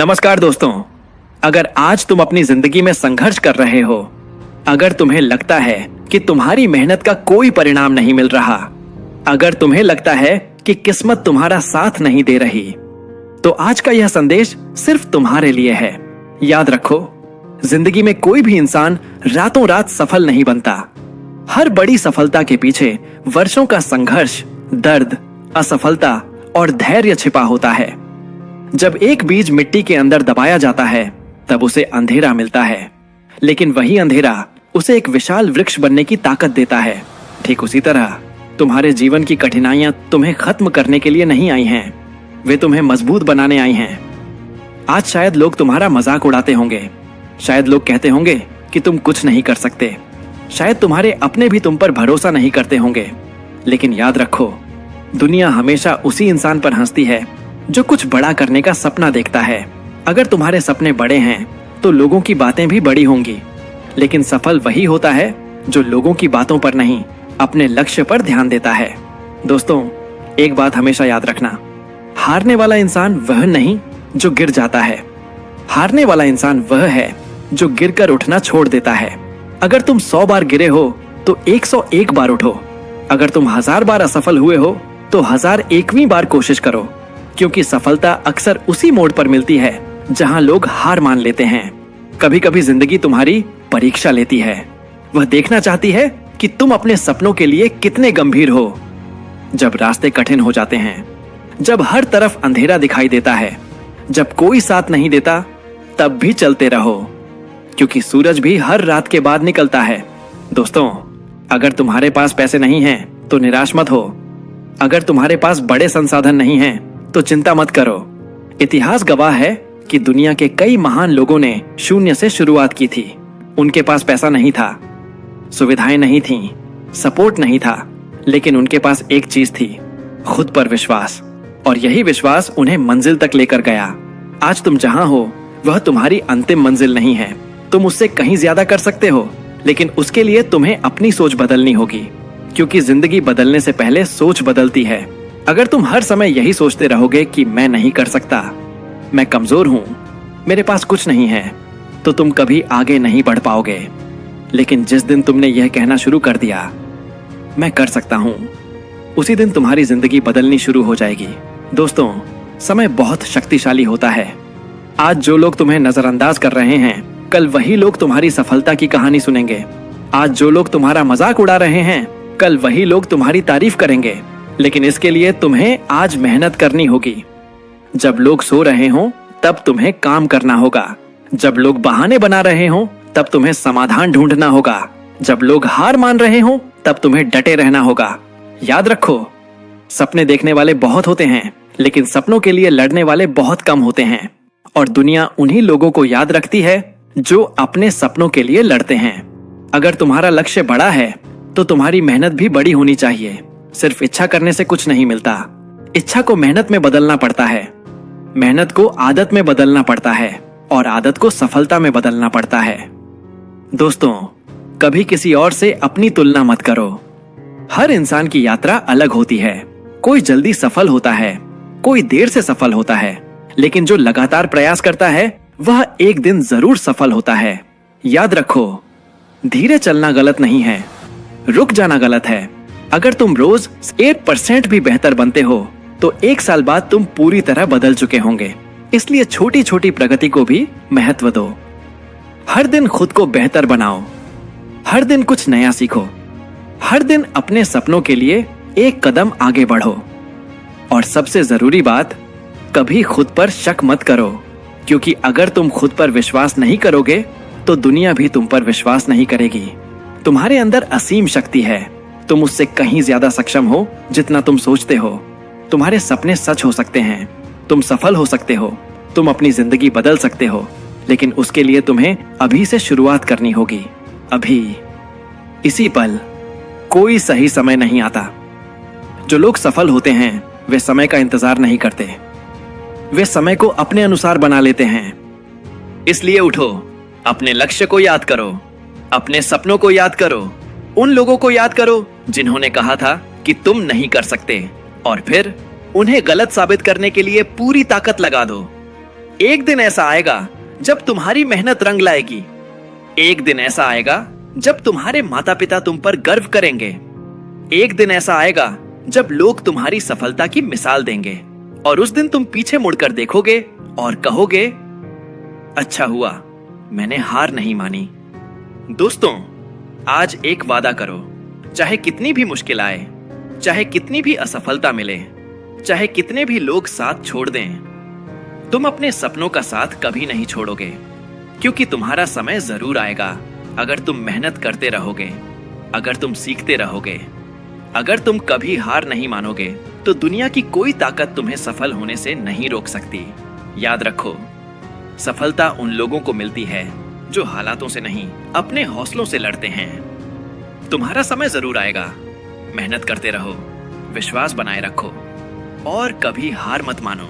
नमस्कार दोस्तों। अगर आज तुम अपनी जिंदगी में संघर्ष कर रहे हो, अगर तुम्हें लगता है कि तुम्हारी मेहनत का कोई परिणाम नहीं मिल रहा, अगर तुम्हें लगता है कि किस्मत तुम्हारा साथ नहीं दे रही, तो आज का यह संदेश सिर्फ तुम्हारे लिए है। याद रखो, जिंदगी में कोई भी इंसान रातों रात सफल नहीं बनता। हर बड़ी सफलता के पीछे वर्षों का संघर्ष, दर्द, असफलता और धैर्य छिपा होता है। जब एक बीज मिट्टी के अंदर दबाया जाता है, तब उसे अंधेरा मिलता है, लेकिन वही अंधेरा उसे एक विशाल वृक्ष बनने की ताकत देता है। ठीक उसी तरह तुम्हारे जीवन की कठिनाइयां तुम्हें खत्म करने के लिए नहीं आई हैं, वे तुम्हें मजबूत बनाने आई हैं। आज शायद लोग तुम्हारा मजाक उड़ाते होंगे, शायद लोग कहते होंगे कि तुम कुछ नहीं कर सकते, शायद तुम्हारे अपने भी तुम पर भरोसा नहीं करते होंगे, लेकिन याद रखो, दुनिया हमेशा उसी इंसान पर हंसती है जो कुछ बड़ा करने का सपना देखता है। अगर तुम्हारे सपने बड़े हैं तो लोगों की बातें भी बड़ी होंगी, लेकिन सफल वही होता है जो लोगों की बातों पर नहीं, अपने लक्ष्य पर ध्यान देता है। दोस्तों, एक बात हमेशा याद रखना, हारने वाला इंसान वह नहीं जो गिर जाता है, हारने वाला इंसान वह है जो गिरकर उठना छोड़ देता है। अगर तुम 100 बार गिरे हो तो 101 बार उठो। अगर तुम 1000 बार असफल हुए हो तो 1001वीं बार कोशिश करो, क्योंकि सफलता अक्सर उसी मोड़ पर मिलती है जहां लोग हार मान लेते हैं। कभी कभी जिंदगी तुम्हारी परीक्षा लेती है, वह देखना चाहती है कि तुम अपने सपनों के लिए कितने गंभीर हो। जब रास्ते कठिन हो जाते हैं, जब हर तरफ अंधेरा दिखाई देता है, जब कोई साथ नहीं देता, तब भी चलते रहो, क्योंकि सूरज भी हर रात के बाद निकलता है। दोस्तों, अगर तुम्हारे पास पैसे नहीं हैं तो निराश मत हो। अगर तुम्हारे पास बड़े संसाधन नहीं हैं तो चिंता मत करो। इतिहास गवाह है कि दुनिया के कई महान लोगों ने शून्य से शुरुआत की थी। उनके पास पैसा नहीं था, सुविधाएं नहीं थीं, सपोर्ट नहीं था, लेकिन उनके पास एक चीज थी, खुद पर विश्वास। और यही विश्वास उन्हें मंजिल तक लेकर गया। आज तुम जहां हो वह तुम्हारी अंतिम मंजिल नहीं है। तुम उससे कहीं ज्यादा कर सकते हो, लेकिन उसके लिए तुम्हें अपनी सोच बदलनी होगी, क्योंकि जिंदगी बदलने से पहले सोच बदलती है। अगर तुम हर समय यही सोचते रहोगे कि मैं नहीं कर सकता, मैं कमजोर हूं, मेरे पास कुछ नहीं है, तो तुम कभी आगे नहीं बढ़ पाओगे। लेकिन जिस दिन तुमने यह कहना शुरू कर दिया, मैं कर सकता हूं, उसी दिन तुम्हारी जिंदगी बदलनी शुरू हो जाएगी। दोस्तों, समय बहुत शक्तिशाली होता है। आज जो लोग तुम्हें नजरअंदाज कर रहे हैं, कल वही लोग तुम्हारी सफलता की कहानी सुनेंगे। आज जो लोग तुम्हारा मजाक उड़ा रहे हैं, कल वही लोग तुम्हारी तारीफ करेंगे। लेकिन इसके लिए तुम्हें आज मेहनत करनी होगी। जब लोग सो रहे हों तब तुम्हें काम करना होगा। जब लोग बहाने बना रहे हों तब तुम्हें समाधान ढूंढना होगा। जब लोग हार मान रहे हों तब तुम्हें डटे रहना होगा। याद रखो, सपने देखने वाले बहुत होते हैं, लेकिन सपनों के लिए लड़ने वाले बहुत कम होते हैं। और दुनिया उन्हीं लोगों को याद रखती है जो अपने सपनों के लिए लड़ते हैं। अगर तुम्हारा लक्ष्य बड़ा है तो तुम्हारी मेहनत भी बड़ी होनी चाहिए। सिर्फ इच्छा करने से कुछ नहीं मिलता। इच्छा को मेहनत में बदलना पड़ता है, मेहनत को आदत में बदलना पड़ता है, और आदत को सफलता में बदलना पड़ता है। दोस्तों, कभी किसी और से अपनी तुलना मत करो। हर इंसान की यात्रा अलग होती है। कोई जल्दी सफल होता है, कोई देर से सफल होता है, लेकिन जो लगातार प्रयास करता है वह एक दिन जरूर सफल होता है। याद रखो, धीरे चलना गलत नहीं है, रुक जाना गलत है। अगर तुम रोज 8% भी बेहतर बनते हो तो 1 साल बाद तुम पूरी तरह बदल चुके होंगे। इसलिए छोटी छोटी प्रगति को भी महत्व दो। हर दिन खुद को बेहतर बनाओ, हर दिन कुछ नया सीखो, हर दिन अपने सपनों के लिए एक कदम आगे बढ़ो। और सबसे जरूरी बात, कभी खुद पर शक मत करो, क्योंकि अगर तुम खुद पर विश्वास नहीं करोगे तो दुनिया भी तुम पर विश्वास नहीं करेगी। तुम्हारे अंदर असीम शक्ति है, तुम उससे कहीं ज्यादा सक्षम हो जितना तुम सोचते हो। तुम्हारे सपने सच हो सकते हैं, तुम सफल हो सकते हो, तुम अपनी जिंदगी बदल सकते हो, लेकिन उसके लिए तुम्हें अभी से शुरुआत करनी होगी। अभी, इसी पल। कोई सही समय नहीं आता। जो लोग सफल होते हैं वे समय का इंतजार नहीं करते, वे समय को अपने अनुसार बना लेते हैं। इसलिए उठो, अपने लक्ष्य को याद करो, अपने सपनों को याद करो, उन लोगों को याद करो जिन्होंने कहा था कि तुम नहीं कर सकते, और फिर उन्हें गलत साबित करने के लिए पूरी ताकत लगा दो। एक दिन ऐसा आएगा जब तुम्हारी मेहनत रंग लाएगी। एक दिन ऐसा आएगा जब तुम्हारे माता पिता तुम पर गर्व करेंगे। एक दिन ऐसा आएगा जब लोग तुम्हारी सफलता की मिसाल देंगे और उस दिन तुम पीछे मुड़कर देखोगे और कहोगे, अच्छा हुआ मैंने हार नहीं मानी। दोस्तों, आज एक वादा करो, चाहे कितनी भी मुश्किल आए, चाहे कितनी भी असफलता मिले, चाहे कितने भी लोग साथ छोड़ दें, तुम अपने सपनों का साथ कभी नहीं छोड़ोगे, क्योंकि तुम्हारा समय जरूर आएगा। अगर तुम मेहनत करते रहोगे, अगर तुम सीखते रहोगे, अगर तुम कभी हार नहीं मानोगे, तो दुनिया की कोई ताकत तुम्हें सफल होने से नहीं रोक सकती। याद रखो, सफलता उन लोगों को मिलती है जो हालातों से नहीं, अपने हौसलों से लड़ते हैं। तुम्हारा समय जरूर आएगा। मेहनत करते रहो, विश्वास बनाए रखो और कभी हार मत मानो।